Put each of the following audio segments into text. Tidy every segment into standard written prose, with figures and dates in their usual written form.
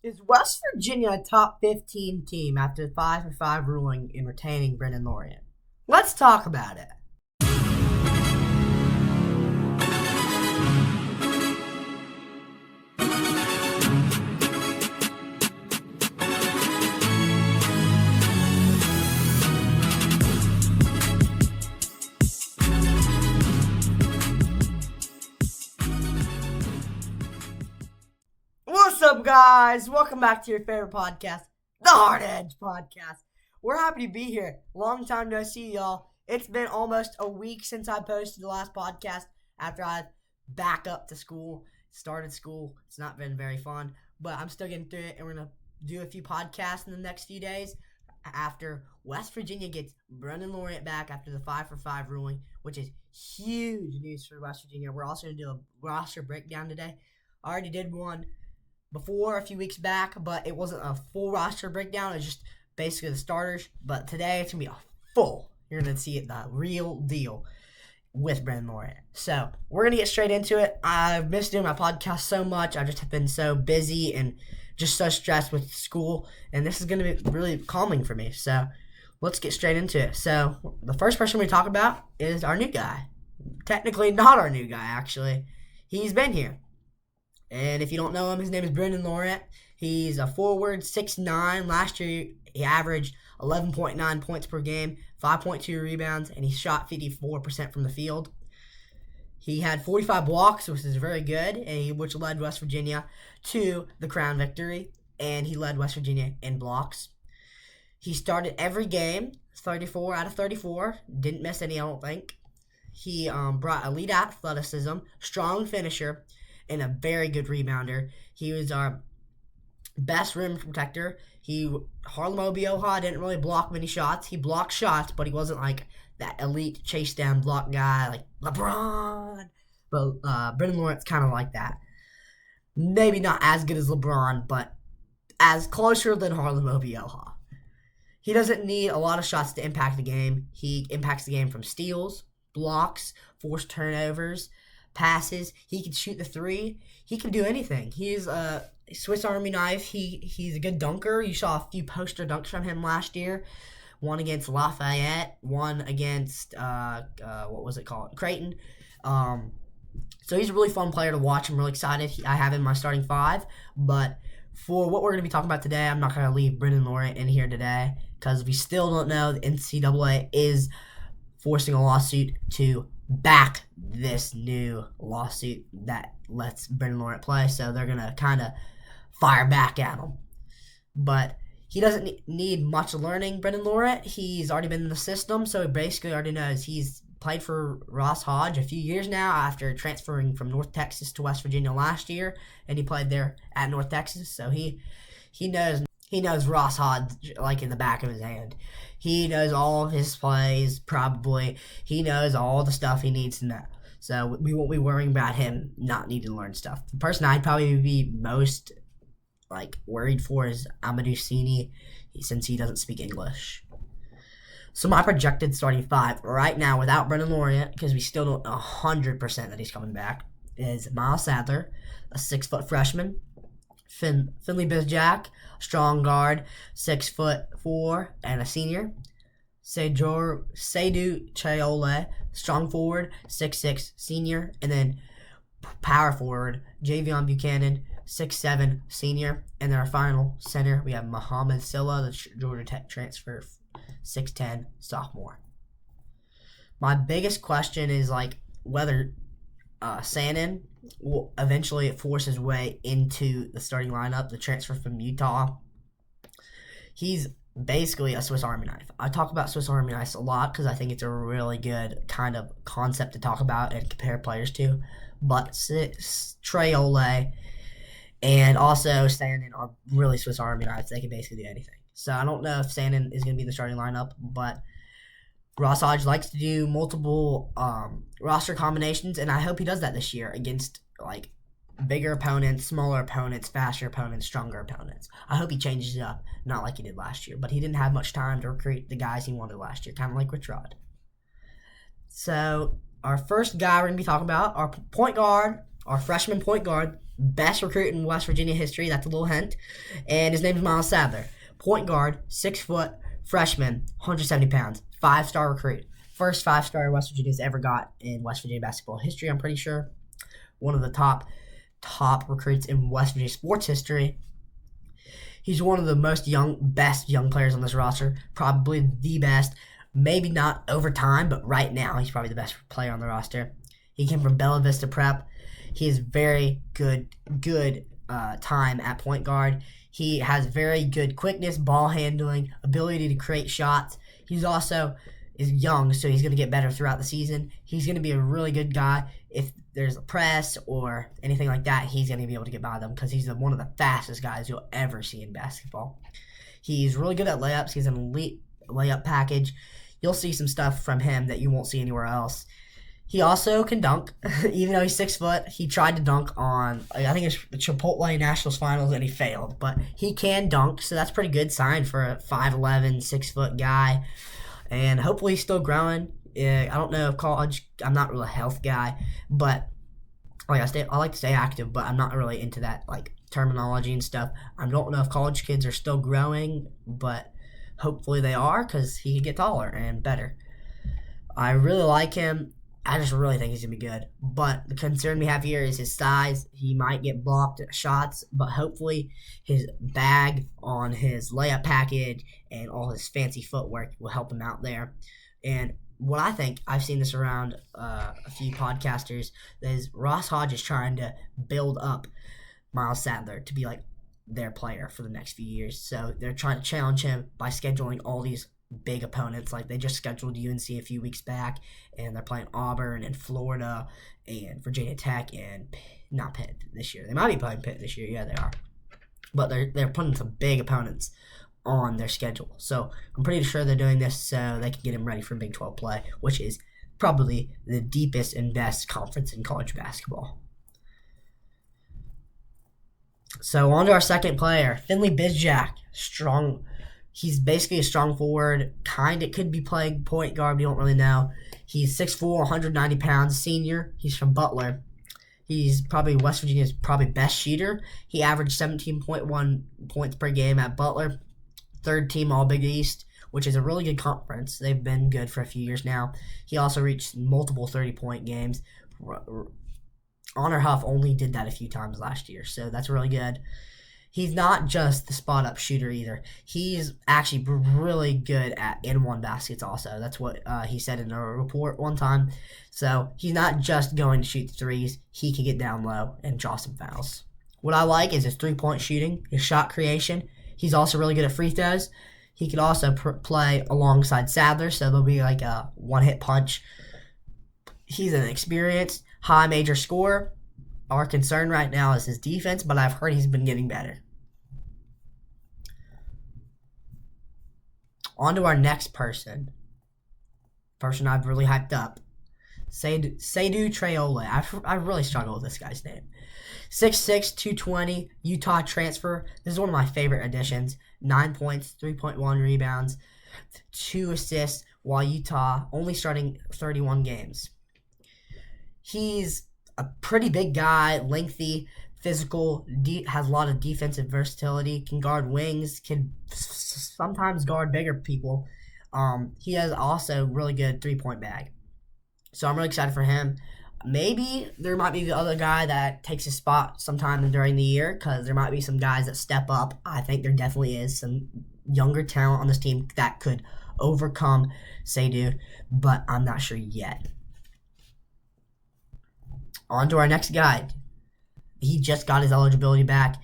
Is West Virginia a top 15 team after the 5-for-5 ruling in retaining Brennen Lorient? Let's talk about it. What's up, guys? Welcome back to your favorite podcast, the Hard Edge Podcast. We're happy to be here. Long time no see, y'all. It's been almost a week since I posted the last podcast after I back up to school, started school. It's not been very fun, but I'm still getting through it, and we're going to do a few podcasts in the next few days after West Virginia gets Brennen Lorient back after the 5-for-5 ruling, which is huge news for West Virginia. We're also going to do a roster breakdown today. I already did one before a few weeks back, but it wasn't a full roster breakdown. It was just basically the starters. But today it's going to be a full. You're going to see it, the real deal with Brennen Lorient. So we're going to get straight into it. I've missed doing my podcast so much. I just have been so busy and just so stressed with school. And this is going to be really calming for me. So let's get straight into it. So the first person we talk about is our new guy. Technically not our new guy, actually. He's been here. And if you don't know him, his name is Brennen Lorient. He's a forward, 6'9". Last year, he averaged 11.9 points per game, 5.2 rebounds, and he shot 54% from the field. He had 45 blocks, which is very good, which led West Virginia to the crown victory, and he led West Virginia in blocks. He started every game, 34 out of 34. Didn't miss any, I don't think. He brought elite athleticism, strong finisher, and a very good rebounder. He was our best rim protector. Harlem Obioha didn't really block many shots. He blocked shots, but he wasn't like that elite chase down block guy like LeBron. But Brennen Lorient's kind of like that. Maybe not as good as LeBron, but as closer than Harlem Obioha. He doesn't need a lot of shots to impact the game. He impacts the game from steals, blocks, forced turnovers, passes. He can shoot the three. He can do anything. He's a Swiss Army knife. He's a good dunker. You saw a few poster dunks from him last year. One against Lafayette. One against Creighton. So he's a really fun player to watch. I'm really excited. I have him in my starting five. But for what we're going to be talking about today, I'm not going to leave Brennen Lorient in here today because we still don't know. The NCAA is forcing a lawsuit to back this new lawsuit that lets Brennen Lorient play, so they're going to kind of fire back at him. But he doesn't need much learning, Brennen Lorient. He's already been in the system, so he basically already knows. He's played for Ross Hodge a few years now after transferring from North Texas to West Virginia last year, and he played there at North Texas, so he knows Ross Hodge like in the back of his hand. He knows all of his plays, probably. He knows all the stuff he needs to know. So we won't be worrying about him not needing to learn stuff. The person I'd probably be most worried for is Amadou Sini, since he doesn't speak English. So my projected starting five right now without Brennen Lorient, because we still don't know 100% that he's coming back, is Miles Sadler, a 6-foot freshman. Finley Bizjack, strong guard, 6'4", and a senior. Seydou Chayole, strong forward, 6'6", senior. And then power forward, Javion Buchanan, 6'7", senior. And then our final center, we have Muhammad Silla, the Georgia Tech transfer, 6'10", sophomore. My biggest question is whether Sanin will eventually force his way into the starting lineup, the transfer from Utah. He's basically a Swiss Army knife. I talk about Swiss Army knives a lot because I think it's a really good kind of concept to talk about and compare players to. But Trey Ole and also Sanin are really Swiss Army knives. They can basically do anything. So I don't know if Sanin is going to be in the starting lineup, but Ross Hodge likes to do multiple roster combinations, and I hope he does that this year against bigger opponents, smaller opponents, faster opponents, stronger opponents. I hope he changes it up, not like he did last year. But he didn't have much time to recruit the guys he wanted last year, kind of like Rich Rod. So our first guy we're going to be talking about, our point guard, our freshman point guard, best recruit in West Virginia history. That's a little hint. And his name is Miles Sadler. Point guard, 6 foot, freshman, 170 pounds, 5-star recruit. First 5-star West Virginia's ever got in West Virginia basketball history, I'm pretty sure. One of the top recruits in West Virginia sports history. He's one of the best young players on this roster. Probably the best. Maybe not over time, but right now he's probably the best player on the roster. He came from Bella Vista Prep. He has very good time at point guard. He has very good quickness, ball handling, ability to create shots. He's also is young, so he's going to get better throughout the season. He's going to be a really good guy. If there's a press or anything like that, he's going to be able to get by them because he's one of the fastest guys you'll ever see in basketball. He's really good at layups. He's an elite layup package. You'll see some stuff from him that you won't see anywhere else. He also can dunk. Even though he's 6 foot, he tried to dunk on, I think it's the Chipotle Nationals Finals, and he failed. But he can dunk, so that's a pretty good sign for a 5'11", 6 foot guy. And hopefully he's still growing. I don't know if college, I'm not really a health guy, but I like to stay active, but I'm not really into that like terminology and stuff. I don't know if college kids are still growing, but hopefully they are because he can get taller and better. I really like him. I just really think he's going to be good. But the concern we have here is his size. He might get blocked shots, but hopefully his bag on his layup package and all his fancy footwork will help him out there. And what I think, I've seen this around a few podcasters, is Ross Hodge is trying to build up Miles Sadler to be like their player for the next few years. So they're trying to challenge him by scheduling all these big opponents. Like they just scheduled UNC a few weeks back, and they're playing Auburn and Florida and Virginia Tech and not Pitt this year. They might be playing Pitt this year. Yeah, they are. But they're putting some big opponents on their schedule. So I'm pretty sure they're doing this so they can get him ready for Big 12 play, which is probably the deepest and best conference in college basketball. So on to our second player, Finley Bizjack. Strong. He's basically a strong forward. Could be playing point guard. We don't really know. He's 6'4", 190 pounds, senior. He's from Butler. He's probably West Virginia's best shooter. He averaged 17.1 points per game at Butler. Third team All-Big East, which is a really good conference. They've been good for a few years now. He also reached multiple 30-point games. Honor Huff only did that a few times last year, so that's really good. He's not just the spot-up shooter either. He's actually really good at in-one baskets also. That's what he said in a report one time. So he's not just going to shoot threes. He can get down low and draw some fouls. What I like is his three-point shooting, his shot creation. He's also really good at free throws. He could also play alongside Sadler, so there'll be like a one-hit punch. He's an experienced, high major scorer. Our concern right now is his defense, but I've heard he's been getting better. On to our next person I've really hyped up. Seydou Traore. I really struggle with this guy's name. 6'6", 220, Utah transfer. This is one of my favorite additions. 9 points, 3.1 rebounds, 2 assists, while Utah only starting 31 games. He's a pretty big guy, lengthy, physical, has a lot of defensive versatility, can guard wings, can sometimes guard bigger people. He has also really good three-point bag. So I'm really excited for him. Maybe there might be the other guy that takes his spot sometime during the year because there might be some guys that step up. I think there definitely is some younger talent on this team that could overcome Seydou, but I'm not sure yet. On to our next guy. He just got his eligibility back.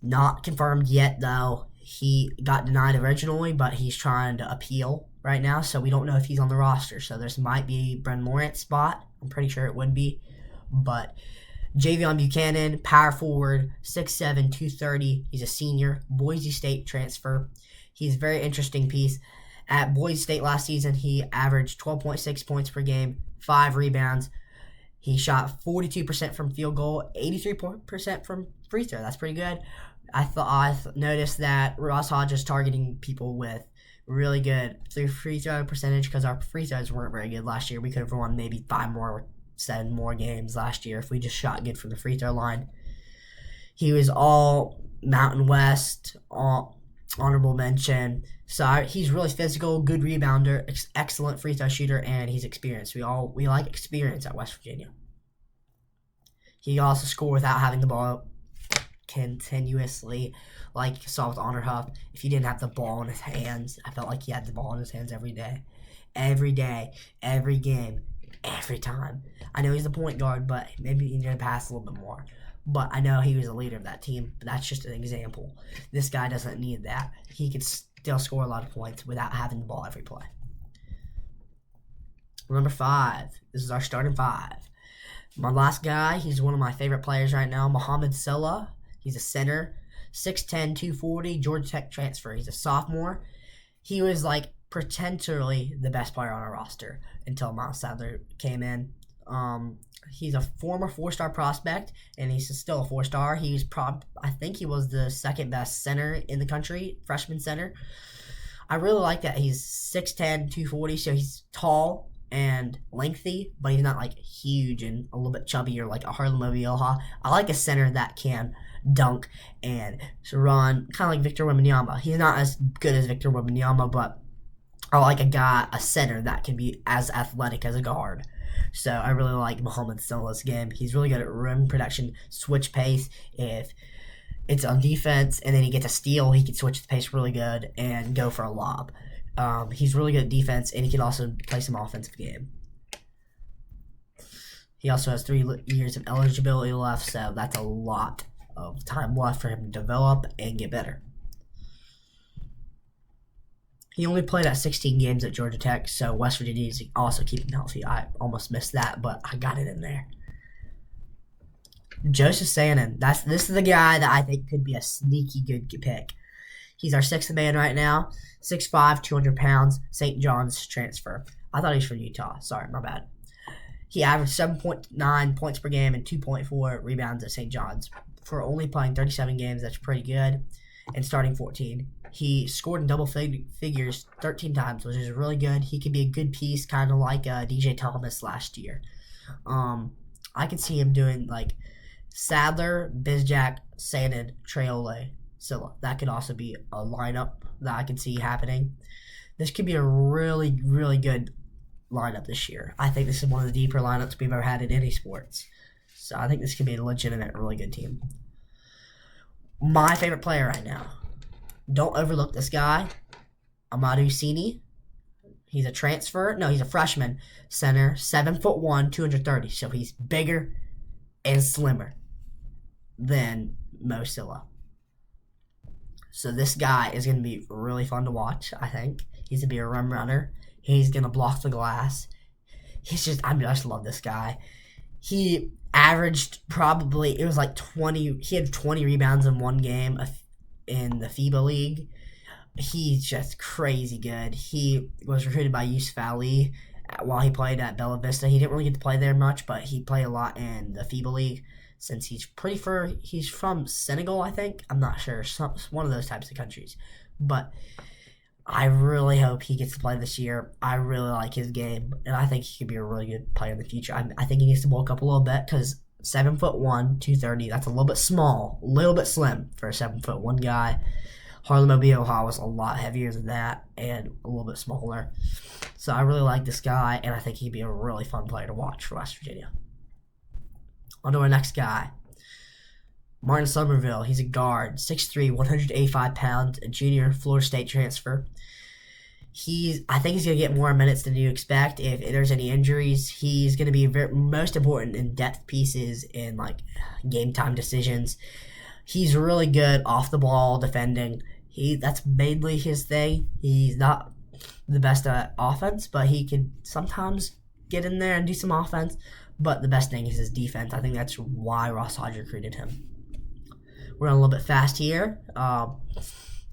Not confirmed yet, though. He got denied originally, but he's trying to appeal right now, so we don't know if he's on the roster. So this might be Brennen Lorient's spot. I'm pretty sure it would be. But Javion Buchanan, power forward, 6'7", 230. He's a senior, Boise State transfer. He's a very interesting piece. At Boise State last season, he averaged 12.6 points per game, 5 rebounds. He shot 42% from field goal, 83% from free throw. That's pretty good. I noticed that Ross Hodge is targeting people with really good free throw percentage because our free throws weren't very good last year. We could have won maybe 7 more games last year if we just shot good from the free throw line. He was all Mountain West, all honorable mention. So he's really physical, good rebounder, excellent free throw shooter, and he's experienced. We like experience at West Virginia. He can also score without having the ball continuously, like you saw with Honor Huff. If he didn't have the ball in his hands, I felt like he had the ball in his hands every day, every game, every time. I know he's the point guard, but maybe he needed to pass a little bit more. But I know he was the leader of that team, but that's just an example. This guy doesn't need that. He can still score a lot of points without having the ball every play. Number 5. This is our starting 5. My last guy, he's one of my favorite players right now, Mohamed Salah. He's a center, 6'10", 240, Georgia Tech transfer. He's a sophomore. He was like potentially the best player on our roster until Miles Sadler came in. He's a former 4-star prospect, and he's still a 4-star. I think he was the second best center in the country, freshman center. I really like that. He's 6'10", 240, so he's tall and lengthy, but he's not like huge and a little bit chubby or like a Harlem Obioha. I like a center that can dunk and run, kind of like Victor Wembanyama. He's not as good as Victor Wembanyama, but I like a center that can be as athletic as a guard. So I really like Mohamed Salah's game. He's really good at rim protection, switch pace. If it's on defense and then he gets a steal, he can switch the pace really good and go for a lob. He's really good at defense, and he can also play some offensive game. He also has 3 years of eligibility left, so that's a lot of time left for him to develop and get better. He only played at 16 games at Georgia Tech, so West Virginia is also keeping healthy. I almost missed that, but I got it in there. Joseph Sanin. This is the guy that I think could be a sneaky good pick. He's our 6th man right now. 6'5", 200 pounds, St. John's transfer. I thought he was from Utah. Sorry, my bad. He averaged 7.9 points per game and 2.4 rebounds at St. John's. For only playing 37 games, that's pretty good. And starting 14. He scored in double figures 13 times, which is really good. He could be a good piece, kind of like DJ Thomas last year. I could see him doing like Sadler, Bizjack, Sanin, Traore, Silla. That could also be a lineup that I could see happening. This could be a really, really good lineup this year. I think this is one of the deeper lineups we've ever had in any sports. So I think this could be a legitimate, really good team. My favorite player right now. Don't overlook this guy. Amadou Sini. He's a transfer. No, he's a freshman center. 7'1", 230. So he's bigger and slimmer than Mo Silla. So this guy is going to be really fun to watch, I think. He's going to be a rim runner. He's going to block the glass. I just love this guy. He averaged probably, it was like 20, he had 20 rebounds in one game in the FIBA League. He's just crazy good. He was recruited by Yusuf Ali while he played at Bella Vista. He didn't really get to play there much, but he played a lot in the FIBA League since he's from Senegal, I think. I'm not sure. One of those types of countries. But I really hope he gets to play this year. I really like his game, and I think he could be a really good player in the future. I think he needs to bulk up a little bit because 7'1", 230, that's a little bit small, a little bit slim for a 7'1" guy. Harlem Obioha was a lot heavier than that and a little bit smaller. So I really like this guy, and I think he'd be a really fun player to watch for West Virginia. On to our next guy. Martin Somerville. He's a guard, 6'3", 185 pounds, a junior Florida State transfer. I think he's going to get more minutes than you expect. If there's any injuries, he's going to be most important in depth pieces and like game time decisions. He's really good off the ball defending. That's mainly his thing. He's not the best at offense, but he can sometimes get in there and do some offense. But the best thing is his defense. I think that's why Ross Hodge recruited him. We're on a little bit fast here.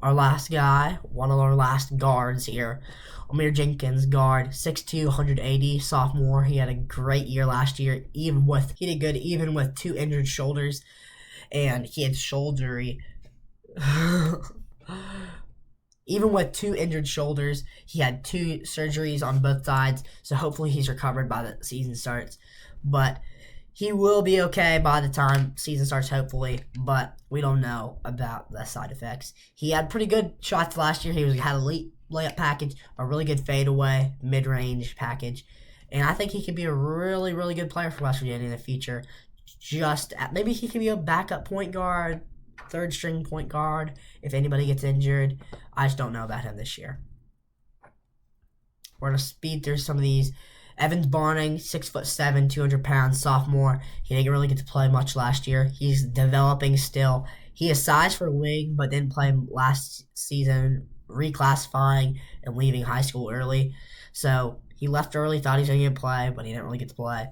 Our last guy, one of our last guards here, Amir Jenkins, guard, 6'2", 180, sophomore. He had a great year last year. He did good even with 2 injured shoulders, and he had shouldery. Even with 2 injured shoulders, he had 2 surgeries on both sides, so hopefully he's recovered by the season starts. But He will be okay by the time season starts, hopefully, but we don't know about the side effects. He had pretty good shots last year. Had a elite layup package, a really good fadeaway, mid-range package, and I think he could be a really, really good player for West Virginia in the future. Maybe he could be a backup point guard, third-string point guard if anybody gets injured. I just don't know about him this year. We're going to speed through some of these. Evans Barning, 6'7", 200 pounds, sophomore. He didn't really get to play much last year. He's developing still. He has size for wing, but didn't play last season, reclassifying and leaving high school early. So he left early, thought he was going to play, but he didn't really get to play.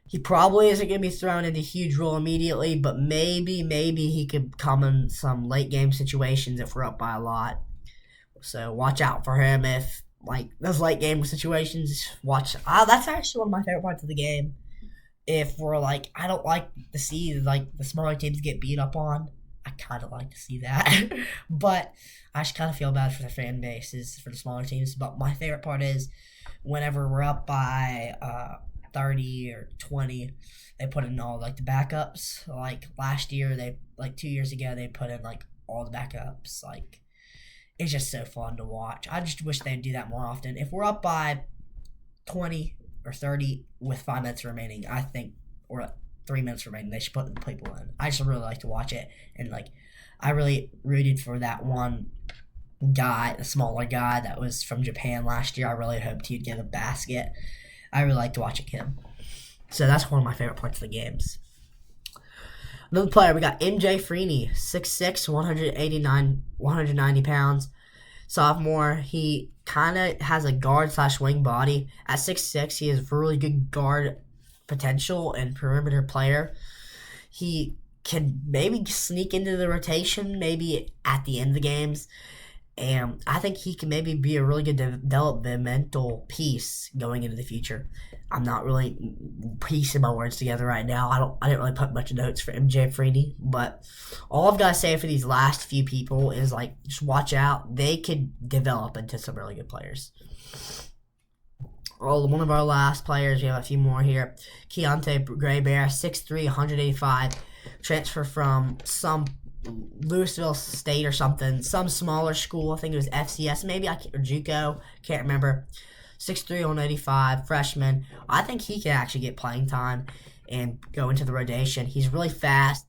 He probably isn't going to be thrown into a huge role immediately, but maybe he could come in some late game situations if we're up by a lot. So watch out for him if those late game situations. That's actually one of my favorite parts of the game. If we're I don't like to see the smaller teams get beat up on. I kind of like to see that, but I just kind of feel bad for the fan bases for the smaller teams. But my favorite part is whenever we're up by 30 or 20, they put in all the backups. Last year, 2 years ago, they put in all the backups. It's just so fun to watch. I just wish they'd do that more often. If we're up by 20 or 30 with 5 minutes remaining, I think, or 3 minutes remaining, they should put the people in. I just really like to watch it. And, I really rooted for that one guy, the smaller guy that was from Japan last year. I really hoped he'd get a basket. I really like to watching him. So that's one of my favorite parts of the games. Another player, we got MJ Freeney, 6'6", 190 pounds. Sophomore, he kind of has a guard/wing body. At 6'6", he has really good guard potential and perimeter player. He can maybe sneak into the rotation, maybe at the end of the games. And I think he can maybe be a really good developmental piece going into the future. I'm not really piecing my words together right now. I didn't really put much notes for MJ Freeney, but all I've got to say for these last few people is just watch out. They could develop into some really good players. One of our last players, we have a few more here. Keontae Graybear, 6'3", 185, transfer from some Louisville State or something, some smaller school. I think it was FCS, maybe, or JUCO, can't remember. 6'3", 185, freshman. I think he can actually get playing time and go into the rotation. He's really fast,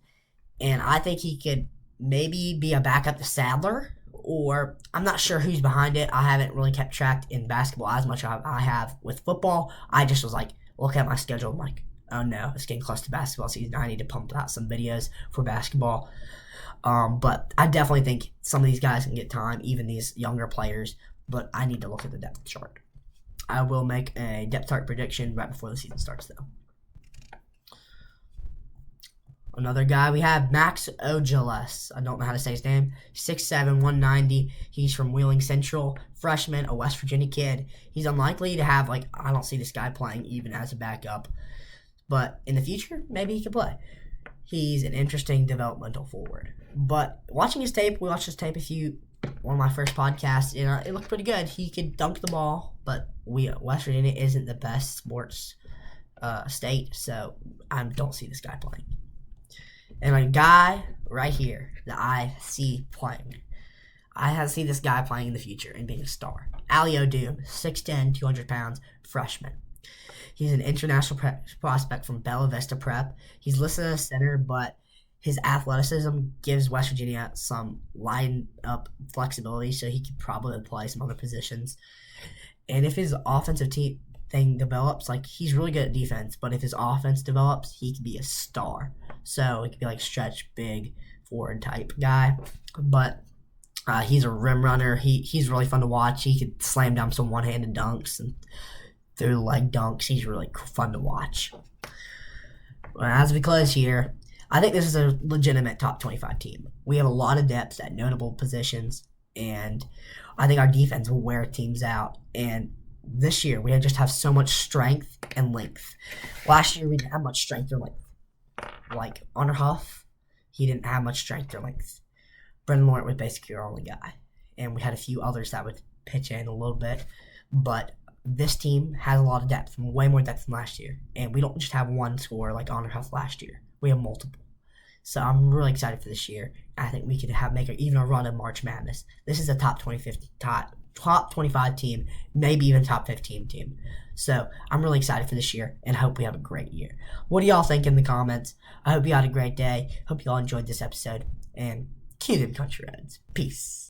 and I think he could maybe be a backup to Sadler, or I'm not sure who's behind it. I haven't really kept track in basketball as much as I have with football. I just was look at my schedule. I'm oh no, it's getting close to basketball season. I need to pump out some videos for basketball. But I definitely think some of these guys can get time, even these younger players, but I need to look at the depth chart. I will make a depth chart prediction right before the season starts, though. Another guy we have, Max Ogeles. I don't know how to say his name. 6'7", 190. He's from Wheeling Central. Freshman, a West Virginia kid. He's unlikely to have, I don't see this guy playing even as a backup. But in the future, maybe he could play. He's an interesting developmental forward. But watching his tape, we watched his tape one of my first podcasts, it looked pretty good. He could dunk the ball, but West Virginia isn't the best sports state, so I don't see this guy playing. And a guy right here that I see playing, I see this guy playing in the future and being a star. Alio Doom, 6'10", 200 pounds, freshman. He's an international prospect from Bella Vista Prep. He's listed as center, but his athleticism gives West Virginia some line-up flexibility, so he could probably play some other positions. And if his offensive thing develops, he's really good at defense, but if his offense develops, he could be a star. So he could be stretch big forward type guy. But he's a rim runner. He's really fun to watch. He could slam down some one-handed dunks and through leg dunks. He's really fun to watch. As we close here, I think this is a legitimate top 25 team. We have a lot of depth at notable positions, and I think our defense will wear teams out. And this year, we just have so much strength and length. Last year, we didn't have much strength or length. Honor Huff, he didn't have much strength or length. Brennen Lorient was basically our only guy. And we had a few others that would pitch in a little bit. But this team has a lot of depth, way more depth than last year. And we don't just have one scorer like Honor Health last year. We have multiple. So I'm really excited for this year. I think we could make even a run in March Madness. This is a top 25 team, maybe even top 15 team. So I'm really excited for this year and hope we have a great year. What do y'all think in the comments? I hope you had a great day. Hope you all enjoyed this episode. And cue them country roads. Peace.